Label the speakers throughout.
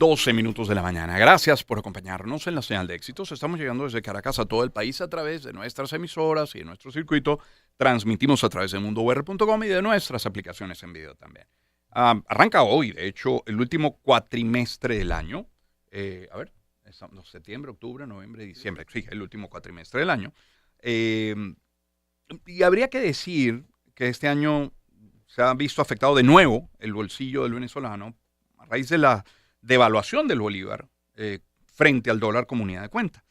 Speaker 1: 12 minutos de la mañana. Gracias por acompañarnos en la señal de éxitos. Estamos llegando desde Caracas a todo el país a través de nuestras emisoras y de nuestro circuito. Transmitimos a través de mundour.com y de nuestras aplicaciones en video también. Arranca hoy, de hecho, el último cuatrimestre del año. Septiembre, octubre, noviembre, diciembre. Sí, el último cuatrimestre del año. Y habría que decir que este año se ha visto afectado de nuevo el bolsillo del venezolano a raíz de la devaluación del bolívar frente al dólar como unidad de cuenta.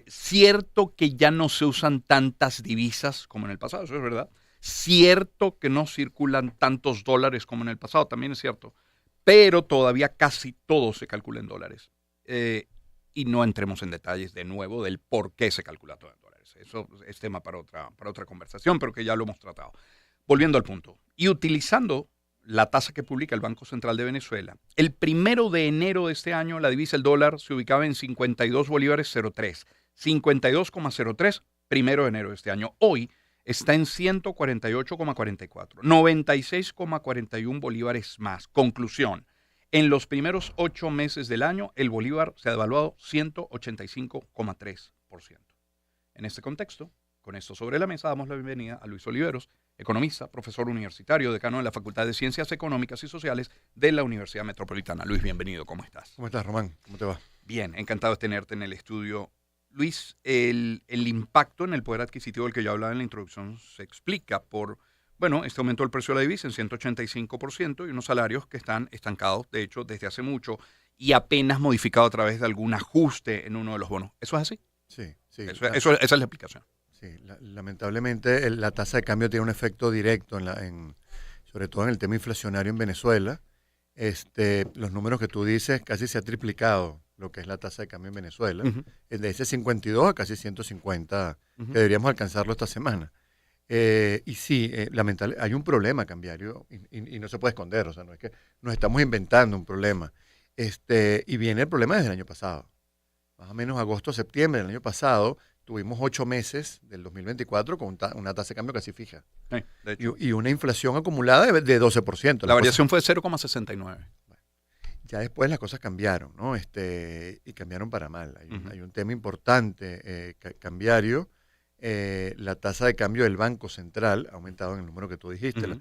Speaker 1: Cierto que ya no se usan tantas divisas como en el pasado, eso es verdad. Cierto que no circulan tantos dólares como en el pasado, también es cierto. Pero todavía casi todo se calcula en dólares. Y no entremos en detalles de nuevo del por qué se calcula todo en dólares. Eso es tema para otra conversación, pero que ya lo hemos tratado. Volviendo al punto. Y utilizando la tasa que publica el Banco Central de Venezuela, el 1 de enero de este año la divisa, el dólar, se ubicaba en 52 bolívares 03. 52,03, 1 de enero de este año. Hoy está en 148,44. 96,41 bolívares más. Conclusión. En los primeros 8 meses del año, el bolívar se ha devaluado 185,3%. En este contexto, con esto sobre la mesa, damos la bienvenida a Luis Oliveros, economista, profesor universitario, decano de la Facultad de Ciencias Económicas y Sociales de la Universidad Metropolitana. Luis, bienvenido, ¿cómo estás?
Speaker 2: ¿Cómo estás, Román? ¿Cómo te va?
Speaker 1: Bien, encantado de tenerte en el estudio. Luis, el impacto en el poder adquisitivo del que yo hablaba en la introducción se explica por, este aumento del precio de la divisa en 185% y unos salarios que están estancados, de hecho, desde hace mucho y apenas modificado a través de algún ajuste en uno de los bonos. ¿Eso es así?
Speaker 2: Sí.
Speaker 1: Esa es la explicación.
Speaker 2: Sí, lamentablemente la tasa de cambio tiene un efecto directo, sobre todo en el tema inflacionario en Venezuela. Los números que tú dices, casi se ha triplicado lo que es la tasa de cambio en Venezuela, de ese 52 a casi 150, que deberíamos alcanzarlo esta semana. Y sí, lamentablemente hay un problema cambiario y no se puede esconder, o sea, no es que nos estamos inventando un problema. Y viene el problema desde el año pasado. Más o menos agosto, septiembre del año pasado, tuvimos 8 meses del 2024 con una tasa de cambio casi fija.
Speaker 1: Sí,
Speaker 2: y una inflación acumulada de 12%.
Speaker 1: La variación fue de 0,69.
Speaker 2: Ya después las cosas cambiaron, ¿no? Y cambiaron para mal. Hay un tema importante cambiario. La tasa de cambio del Banco Central ha aumentado en el número que tú dijiste.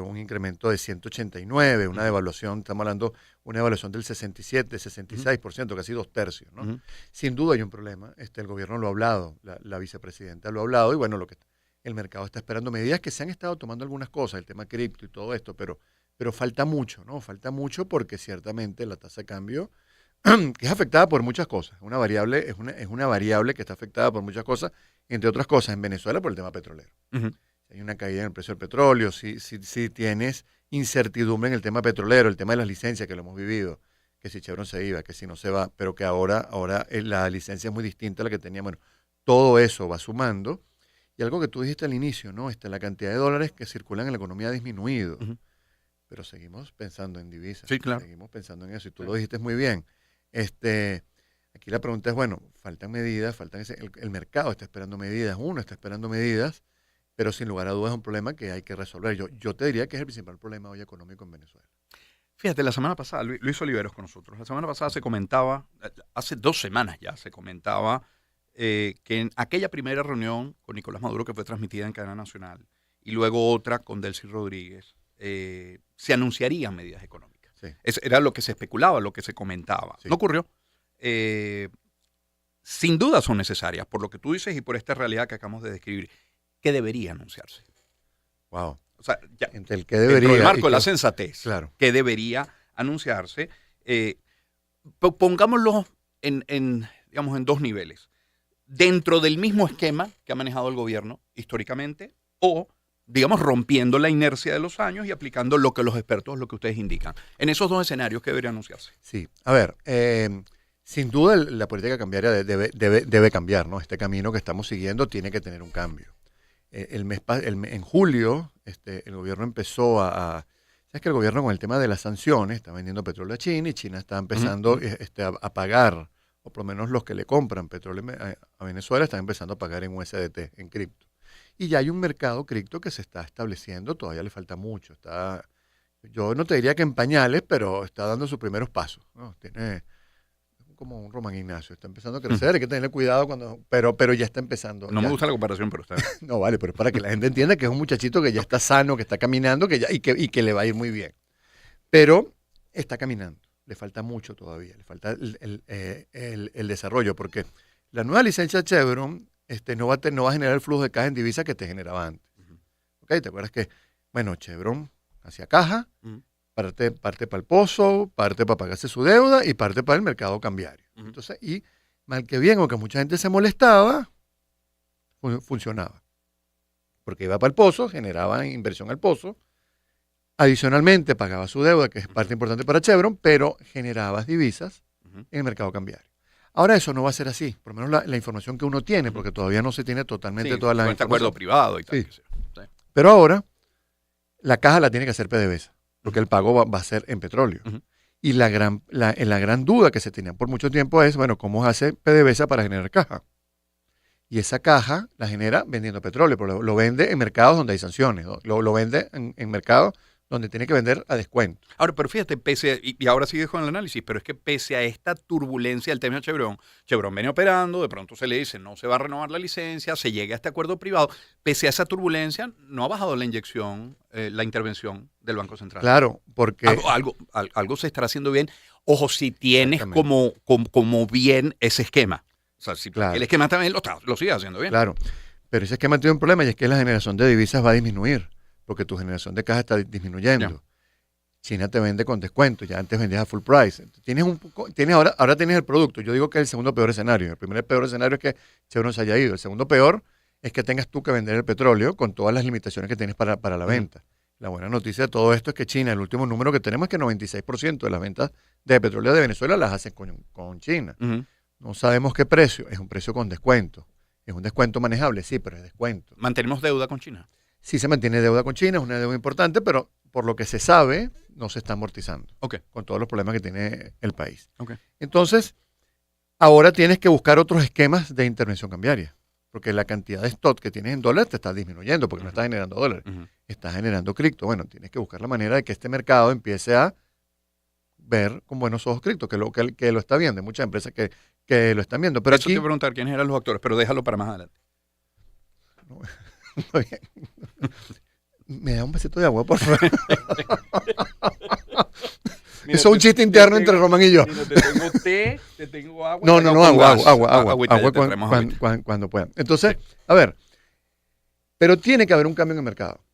Speaker 2: Un incremento de 189, una devaluación, estamos hablando una devaluación del 67, 66%, casi 2/3, ¿no? Sin duda hay un problema, el gobierno lo ha hablado, la vicepresidenta lo ha hablado, y bueno, el mercado está esperando medidas que se han estado tomando algunas cosas, el tema cripto y todo esto, pero falta mucho, ¿no? Falta mucho porque ciertamente la tasa de cambio, que es afectada por muchas cosas, es una variable que está afectada por muchas cosas, entre otras cosas en Venezuela por el tema petrolero. Hay una caída en el precio del petróleo, si tienes incertidumbre en el tema petrolero, el tema de las licencias que lo hemos vivido, que si Chevron se iba, que si no se va, pero que ahora la licencia es muy distinta a la que teníamos. Bueno, todo eso va sumando. Y algo que tú dijiste al inicio, ¿no? La cantidad de dólares que circulan en la economía ha disminuido, pero seguimos pensando en divisas.
Speaker 1: Sí, claro.
Speaker 2: Seguimos pensando en eso, y tú lo dijiste muy bien. Aquí la pregunta es, faltan medidas, el mercado está esperando medidas, uno está esperando medidas, pero sin lugar a dudas es un problema que hay que resolver. Yo te diría que es el principal problema hoy económico en Venezuela.
Speaker 1: Fíjate, la semana pasada, Luis Oliveros con nosotros, la semana pasada se comentaba, hace 2 semanas ya se comentaba que en aquella primera reunión con Nicolás Maduro que fue transmitida en cadena nacional y luego otra con Delcy Rodríguez, se anunciarían medidas económicas.
Speaker 2: Sí.
Speaker 1: Era lo que se especulaba, lo que se comentaba. Sí. No ocurrió. Sin duda son necesarias, por lo que tú dices y por esta realidad que acabamos de describir. ¿Qué debería anunciarse?
Speaker 2: Wow.
Speaker 1: O sea, ya,
Speaker 2: entre el que debería,
Speaker 1: dentro del marco de la sensatez,
Speaker 2: claro,
Speaker 1: ¿qué debería anunciarse? Pongámoslo en 2 niveles. Dentro del mismo esquema que ha manejado el gobierno históricamente, o, rompiendo la inercia de los años y aplicando lo que los expertos, lo que ustedes indican. En esos 2 escenarios, ¿qué debería anunciarse?
Speaker 2: Sí, a ver, sin duda la política cambiaria debe cambiar, ¿no? Este camino que estamos siguiendo tiene que tener un cambio. En julio, el gobierno empezó ¿sabes que el gobierno con el tema de las sanciones está vendiendo petróleo a China y China está empezando a pagar, o por lo menos los que le compran petróleo a Venezuela están empezando a pagar en USDT, en cripto. Y ya hay un mercado cripto que se está estableciendo, todavía le falta mucho, Yo no te diría que en pañales, pero está dando sus primeros pasos, ¿no? Tiene como un Román Ignacio, está empezando a crecer, hay que tenerle cuidado pero ya está empezando.
Speaker 1: No me
Speaker 2: Ya.
Speaker 1: gusta la comparación, pero está.
Speaker 2: No, vale, pero es para que la gente entienda que es un muchachito que ya está sano, que está caminando, y que le va a ir muy bien. Pero está caminando, le falta mucho todavía, le falta el desarrollo, porque la nueva licencia Chevron no va a generar el flujo de caja en divisa que te generaba antes. ¿Ok? ¿Te acuerdas que, bueno, Chevron hacía caja, parte para el pozo, parte para pagarse su deuda y parte para el mercado cambiario? Entonces, y mal que bien, aunque mucha gente se molestaba, funcionaba. Porque iba para el pozo, generaba inversión al pozo, adicionalmente pagaba su deuda, que es parte importante para Chevron, pero generaba divisas en el mercado cambiario. Ahora eso no va a ser así, por lo menos la información que uno tiene, porque todavía no se tiene totalmente toda la
Speaker 1: con este acuerdo privado y tal.
Speaker 2: Sí. Pero ahora la caja la tiene que hacer PDVSA, porque el pago va a ser en petróleo. Y la gran duda que se tenía por mucho tiempo es, bueno, ¿cómo hace PDVSA para generar caja? Y esa caja la genera vendiendo petróleo, pero lo vende en mercados donde hay sanciones, ¿no? Lo vende en mercados donde tiene que vender a descuento.
Speaker 1: Ahora, pero fíjate, y ahora sigues con el análisis, pero es que pese a esta turbulencia del tema de Chevron viene operando, de pronto se le dice no se va a renovar la licencia, se llega a este acuerdo privado, pese a esa turbulencia no ha bajado la inyección, la intervención del Banco Central.
Speaker 2: Claro, porque...
Speaker 1: Algo se estará haciendo bien. Ojo, si tienes como bien ese esquema. O sea, si el esquema también lo sigue haciendo bien.
Speaker 2: Claro, pero ese esquema tiene un problema y es que la generación de divisas va a disminuir, porque tu generación de caja está disminuyendo. Ya. China te vende con descuento, ya antes vendías a full price. Ahora tienes el producto. Yo digo que es el segundo peor escenario. El primer peor escenario es que Chevron se haya ido. El segundo peor es que tengas tú que vender el petróleo con todas las limitaciones que tienes para la venta. La buena noticia de todo esto es que China, el último número que tenemos es que 96% de las ventas de petróleo de Venezuela las hacen con China. No sabemos qué precio, es un precio con descuento. Es un descuento manejable, sí, pero es descuento.
Speaker 1: ¿Mantenemos deuda con China?
Speaker 2: Sí se mantiene deuda con China, es una deuda importante, pero por lo que se sabe, no se está amortizando. Con todos los problemas que tiene el país. Entonces, ahora tienes que buscar otros esquemas de intervención cambiaria, porque la cantidad de stock que tienes en dólares te está disminuyendo, porque no estás generando dólares, estás generando cripto. Bueno, tienes que buscar la manera de que este mercado empiece a ver con buenos ojos cripto, que lo está viendo. Hay muchas empresas que lo están viendo. Pero
Speaker 1: eso te iba a preguntar quiénes eran los actores, pero déjalo para más adelante.
Speaker 2: No, me da un besito de agua, por favor. Mira, eso es un chiste interno entre Román y yo.
Speaker 1: Mira, te tengo té, te tengo agua.
Speaker 2: No, agua cuando puedan. Entonces, a ver, pero tiene que haber un cambio en el mercado.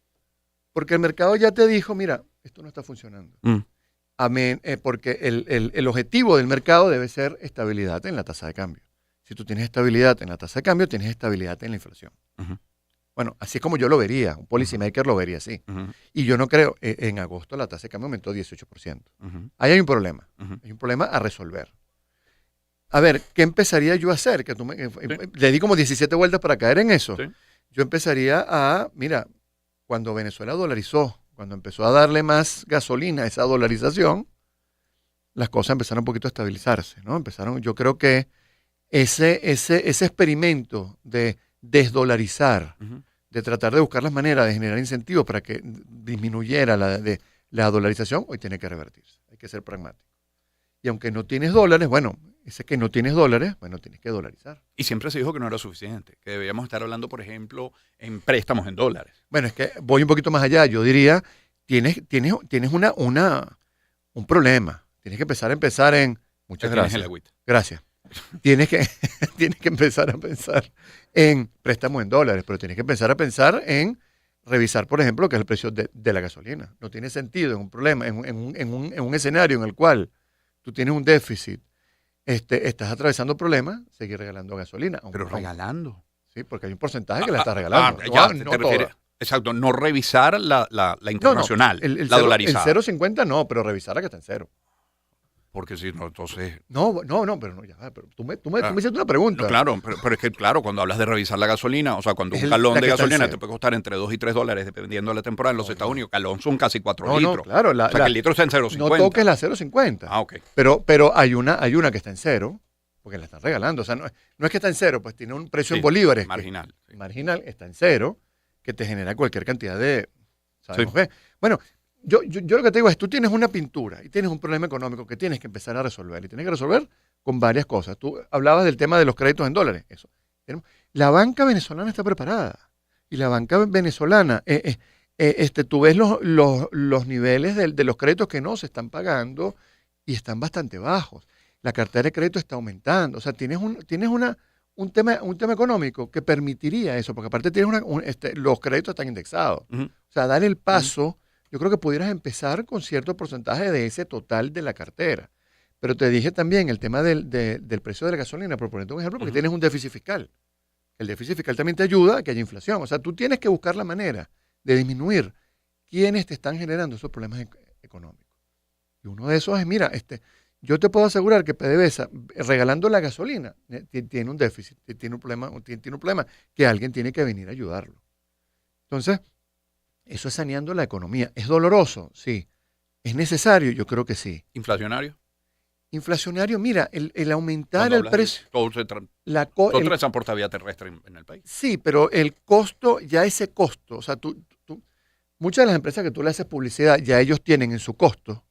Speaker 2: Porque el mercado ya te dijo, mira, esto no está funcionando. Porque el objetivo del mercado debe ser estabilidad en la tasa de cambio. Si tú tienes estabilidad en la tasa de cambio, tienes estabilidad en la inflación. Bueno, así es como yo lo vería, un policymaker lo vería así. Y yo no creo, en agosto la tasa de cambio aumentó 18%. Ahí hay un problema, hay un problema a resolver. A ver, ¿qué empezaría yo a hacer? Le di como 17 vueltas para caer en eso. ¿Sí? Yo empezaría mira, cuando Venezuela dolarizó, cuando empezó a darle más gasolina a esa dolarización, las cosas empezaron un poquito a estabilizarse, ¿no? Yo creo que ese experimento de desdolarizar, de tratar de buscar las maneras de generar incentivos para que disminuyera la dolarización, hoy tiene que revertirse. Hay que ser pragmático. Y aunque no tienes dólares, bueno, ese que no tienes dólares, bueno, tienes que dolarizar.
Speaker 1: Y siempre se dijo que no era suficiente, que deberíamos estar hablando, por ejemplo, en préstamos en dólares.
Speaker 2: Bueno, es que voy un poquito más allá. Yo diría, tienes un problema. Tienes que empezar en... Muchas gracias. Gracias. Tienes que empezar a pensar en préstamos en dólares, pero tienes que empezar a pensar en revisar, por ejemplo, qué es el precio de la gasolina. No tiene sentido en un problema, en un escenario en el cual tú tienes un déficit, estás atravesando problemas, seguir regalando gasolina.
Speaker 1: Pero regalando.
Speaker 2: Sí, porque hay un porcentaje que la estás regalando.
Speaker 1: Exacto, no revisar la internacional, la dolarizada.
Speaker 2: El 0.50 no, pero revisar la que está en cero.
Speaker 1: Porque si no, entonces...
Speaker 2: No, pero no, ya, pero tú me hiciste una pregunta.
Speaker 1: No, claro, pero es que, claro, cuando hablas de revisar la gasolina, o sea, cuando un galón de gasolina te puede costar entre 2 y 3 dólares, dependiendo de la temporada en los Estados Unidos, galón son casi 4 litros.
Speaker 2: No, claro.
Speaker 1: O sea, que el litro está en 0.50.
Speaker 2: No toques la 0.50.
Speaker 1: Ok.
Speaker 2: Pero hay una que está en cero, porque la están regalando. O sea, no es que está en cero, pues tiene un precio en bolívares.
Speaker 1: Marginal.
Speaker 2: Marginal, está en cero, que te genera cualquier cantidad de... ¿Sabemos qué? Bueno, Yo lo que te digo es, tú tienes una pintura y tienes un problema económico que tienes que empezar a resolver. Y tienes que resolver con varias cosas. Tú hablabas del tema de los créditos en dólares. Eso. La banca venezolana está preparada. Y la banca venezolana, tú ves los niveles de los créditos que no se están pagando y están bastante bajos. La cartera de crédito está aumentando. O sea, tienes un tema económico que permitiría eso, porque aparte tienes los créditos están indexados.
Speaker 1: Ujú.
Speaker 2: O sea, dar el paso, yo creo que pudieras empezar con cierto porcentaje de ese total de la cartera. Pero te dije también el tema del precio de la gasolina, por ponerte un ejemplo, porque
Speaker 1: Ujú.
Speaker 2: tienes un déficit fiscal. El déficit fiscal también te ayuda a que haya inflación. O sea, tú tienes que buscar la manera de disminuir quiénes te están generando esos problemas económicos. Y uno de esos es, mira, yo te puedo asegurar que PDVSA, regalando la gasolina, tiene un déficit, tiene un problema que alguien tiene que venir a ayudarlo. Entonces, eso es saneando la economía. ¿Es doloroso? Sí. ¿Es necesario? Yo creo que sí.
Speaker 1: Inflacionario.
Speaker 2: Inflacionario, mira, el aumentar
Speaker 1: Cuando
Speaker 2: el
Speaker 1: hablas de
Speaker 2: precio,
Speaker 1: todo se transporta vía terrestre en el país.
Speaker 2: sí, pero el costo, ya ese costo, o sea, muchas de las empresas que tú le haces publicidad, ya ellos tienen en su costo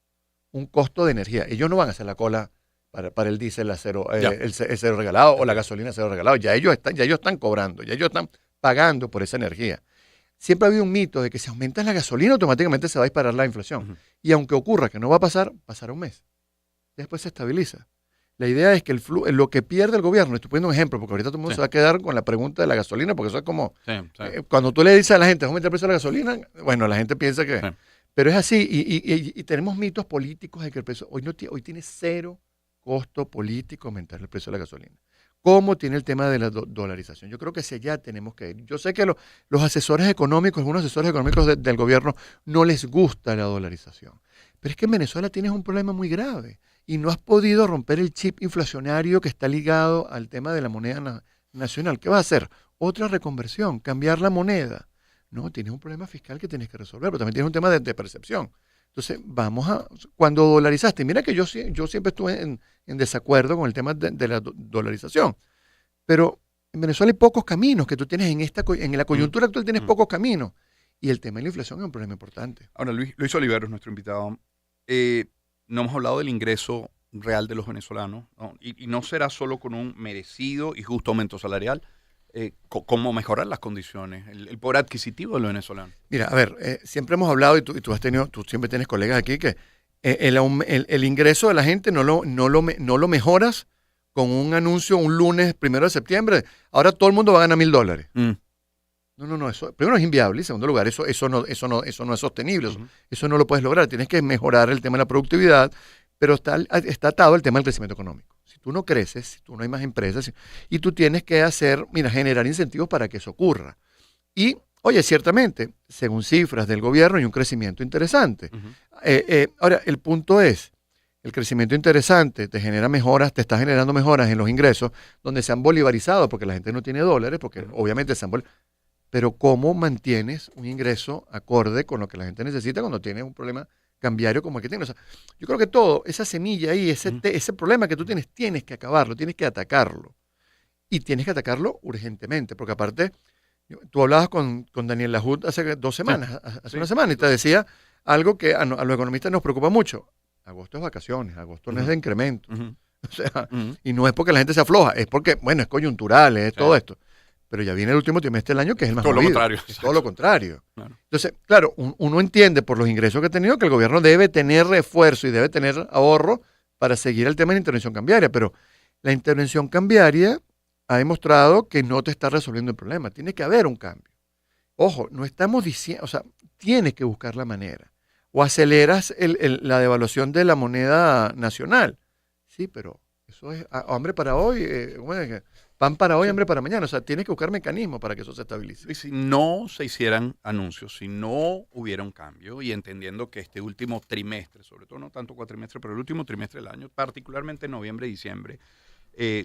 Speaker 2: un costo de energía. Ellos no van a hacer la cola para el diésel a cero, el cero regalado o la gasolina a cero regalado. Ya ellos están cobrando, ya ellos están pagando por esa energía. Siempre ha habido un mito de que si aumentas la gasolina, automáticamente se va a disparar la inflación.
Speaker 1: Ujú.
Speaker 2: Y aunque ocurra que no va a pasar, pasará un mes. Después se estabiliza. La idea es que lo que pierde el gobierno, estoy poniendo un ejemplo, porque ahorita todo el mundo
Speaker 1: Sí.
Speaker 2: se va a quedar con la pregunta de la gasolina, porque eso es como,
Speaker 1: Sí, sí.
Speaker 2: cuando tú le dices a la gente, aumenta el precio de la gasolina, bueno, la gente piensa que...
Speaker 1: Sí.
Speaker 2: Pero es así, y tenemos mitos políticos de que el precio, hoy tiene cero costo político aumentar el precio de la gasolina. ¿Cómo tiene el tema de la dolarización? Yo creo que hacia allá tenemos que ir. Yo sé que los asesores económicos, algunos asesores económicos del gobierno, no les gusta la dolarización. Pero es que en Venezuela tienes un problema muy grave y no has podido romper el chip inflacionario que está ligado al tema de la moneda nacional. ¿Qué vas a hacer? Otra reconversión, cambiar la moneda. No, tienes un problema fiscal que tienes que resolver, pero también tienes un tema de percepción. Entonces, cuando dolarizaste, mira que yo siempre estuve en desacuerdo con el tema de la dolarización, pero en Venezuela hay pocos caminos que tú tienes en la coyuntura actual tienes pocos caminos, y el tema de la inflación es un problema importante.
Speaker 1: Ahora, Luis Oliveros, nuestro invitado, no hemos hablado del ingreso real de los venezolanos, ¿no? Y no será solo con un merecido y justo aumento salarial, cómo mejorar las condiciones, el poder adquisitivo de los venezolanos.
Speaker 2: Mira, a ver, siempre hemos hablado y tú siempre tienes colegas aquí que el ingreso de la gente no lo mejoras con un anuncio un lunes 1 de septiembre. Ahora todo el mundo va a ganar $1,000. No, eso primero es inviable y en segundo lugar eso no es sostenible, eso no lo puedes lograr. Tienes que mejorar el tema de la productividad, pero está atado al tema del crecimiento económico. Si tú no creces, si tú no hay más empresas, y tú tienes que generar incentivos para que eso ocurra. Y, oye, ciertamente, según cifras del gobierno, hay un crecimiento interesante. Ahora, el punto es, el crecimiento interesante te está generando mejoras en los ingresos, donde se han bolivarizado, porque la gente no tiene dólares, porque obviamente se han bolivarizado. Pero ¿cómo mantienes un ingreso acorde con lo que la gente necesita cuando tienes un problema cambiario como el que tienes? O sea, yo creo que esa semilla ahí, ese problema que tú tienes que acabarlo, tienes que atacarlo. Y tienes que atacarlo urgentemente, porque aparte, tú hablabas con Daniel Lajud hace 2 semanas, hace una semana, y te decía algo que a los economistas nos preocupa mucho. Agosto es vacaciones, agosto no es de incremento. O sea, y no es porque la gente se afloja, es porque, bueno, es coyuntural, es todo esto. Pero ya viene el último trimestre del año que es el más
Speaker 1: Todo
Speaker 2: movido.
Speaker 1: lo contrario.
Speaker 2: Es todo lo contrario.
Speaker 1: Claro.
Speaker 2: Entonces, claro, uno entiende por los ingresos que ha tenido que el gobierno debe tener refuerzo y debe tener ahorro para seguir el tema de la intervención cambiaria, pero la intervención cambiaria ha demostrado que no te está resolviendo el problema. Tiene que haber un cambio. Ojo, no estamos diciendo, o sea, tienes que buscar la manera. O aceleras la devaluación de la moneda nacional. Sí, pero eso es hambre para hoy, pan para hoy, hambre para mañana. O sea, tienes que buscar mecanismos para que eso se estabilice.
Speaker 1: Y si no se hicieran anuncios, si no hubiera un cambio, y entendiendo que este último trimestre, sobre todo no tanto cuatrimestre, pero el último trimestre del año, particularmente noviembre y diciembre,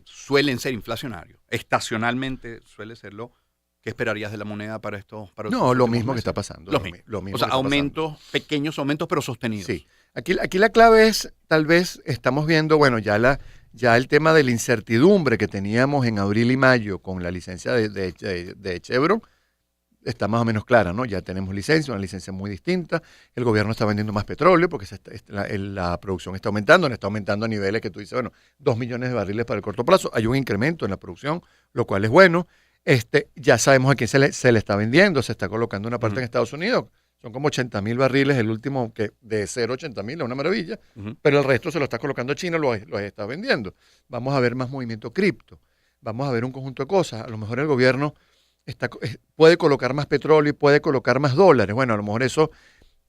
Speaker 1: suelen ser inflacionarios. Estacionalmente suele serlo. ¿Qué esperarías de la moneda para estos?
Speaker 2: No, lo mismo que está pasando.
Speaker 1: Lo mismo. O sea, aumentos, pequeños aumentos, pero sostenidos.
Speaker 2: Sí. Aquí la clave es, tal vez estamos viendo, bueno, ya el tema de la incertidumbre que teníamos en abril y mayo con la licencia de Chevron, está más o menos clara, ¿no? Ya tenemos licencia, una licencia muy distinta. El gobierno está vendiendo más petróleo porque la producción está aumentando a niveles que tú dices, bueno, 2 millones de barriles para el corto plazo. Hay un incremento en la producción, lo cual es bueno. Ya sabemos a quién se le está vendiendo, se está colocando una parte en Estados Unidos. Son como 80.000 barriles, el último que de 0,80.000, es una maravilla, pero el resto se lo está colocando a China, lo está vendiendo. Vamos a ver más movimiento cripto, vamos a ver un conjunto de cosas. A lo mejor el gobierno puede colocar más petróleo y puede colocar más dólares. Bueno, a lo mejor eso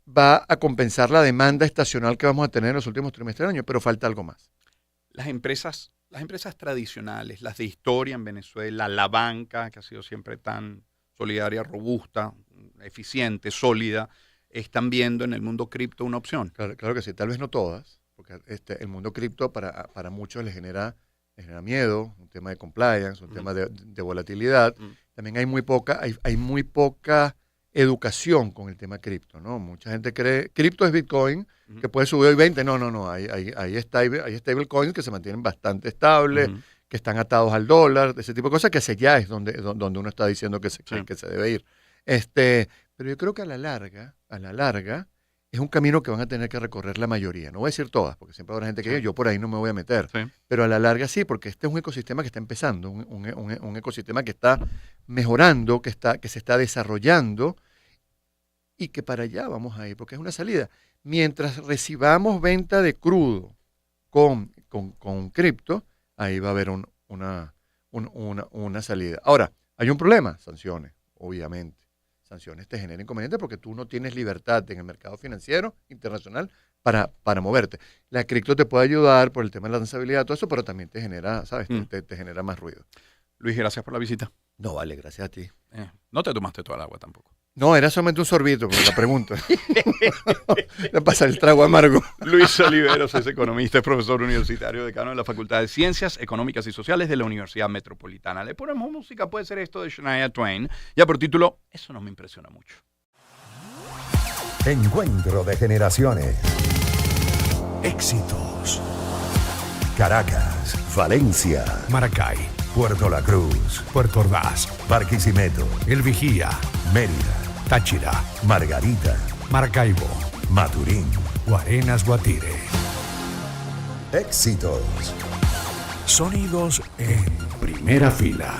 Speaker 2: va a compensar la demanda estacional que vamos a tener en los últimos trimestres del año, pero falta algo más.
Speaker 1: Las empresas tradicionales, las de historia en Venezuela, la banca, que ha sido siempre tan solidaria, robusta, eficiente, sólida, están viendo en el mundo cripto una opción.
Speaker 2: Claro que sí, tal vez no todas, porque el mundo cripto para muchos les genera miedo, un tema de compliance, un tema de volatilidad. También hay muy poca educación con el tema cripto, ¿no? Mucha gente cree, cripto es Bitcoin, que puede subir hoy 20, no, hay stablecoins que se mantienen bastante estables, que están atados al dólar, ese tipo de cosas, que ya es donde uno está diciendo que se debe ir. Pero yo creo que a la larga, es un camino que van a tener que recorrer la mayoría. No voy a decir todas, porque siempre habrá gente que diga, yo por ahí no me voy a meter. Sí. Pero a la larga sí, porque este es un ecosistema que está empezando, un ecosistema que está mejorando, que se está desarrollando y que para allá vamos a ir, porque es una salida. Mientras recibamos venta de crudo con cripto, ahí va a haber una salida. Ahora, hay un problema, sanciones, obviamente. Sanciones te generan inconvenientes porque tú no tienes libertad en el mercado financiero internacional para moverte. La cripto te puede ayudar por el tema de la lanzabilidad, todo eso, pero también te genera, ¿sabes? Te genera más ruido.
Speaker 1: Luis, gracias por la visita.
Speaker 2: No, vale, gracias a ti.
Speaker 1: No te tomaste toda el agua tampoco.
Speaker 2: No, era solamente un sorbito, por la pregunta. Le pasa el trago amargo.
Speaker 1: Luis Oliveros es economista, es profesor universitario, decano de la Facultad de Ciencias Económicas y Sociales de la Universidad Metropolitana. Le ponemos música, puede ser esto de Shania Twain, ya por título, eso no me impresiona mucho.
Speaker 3: Encuentro de generaciones. Éxitos. Caracas, Valencia,
Speaker 4: Maracay,
Speaker 3: Puerto La Cruz,
Speaker 4: Puerto Ordaz,
Speaker 3: Barquisimeto,
Speaker 4: El Vigía,
Speaker 3: Mérida,
Speaker 4: Táchira,
Speaker 3: Margarita,
Speaker 4: Maracaibo,
Speaker 3: Maturín.
Speaker 4: Guarenas, Guatire.
Speaker 3: Éxitos.
Speaker 4: Sonidos en primera fila.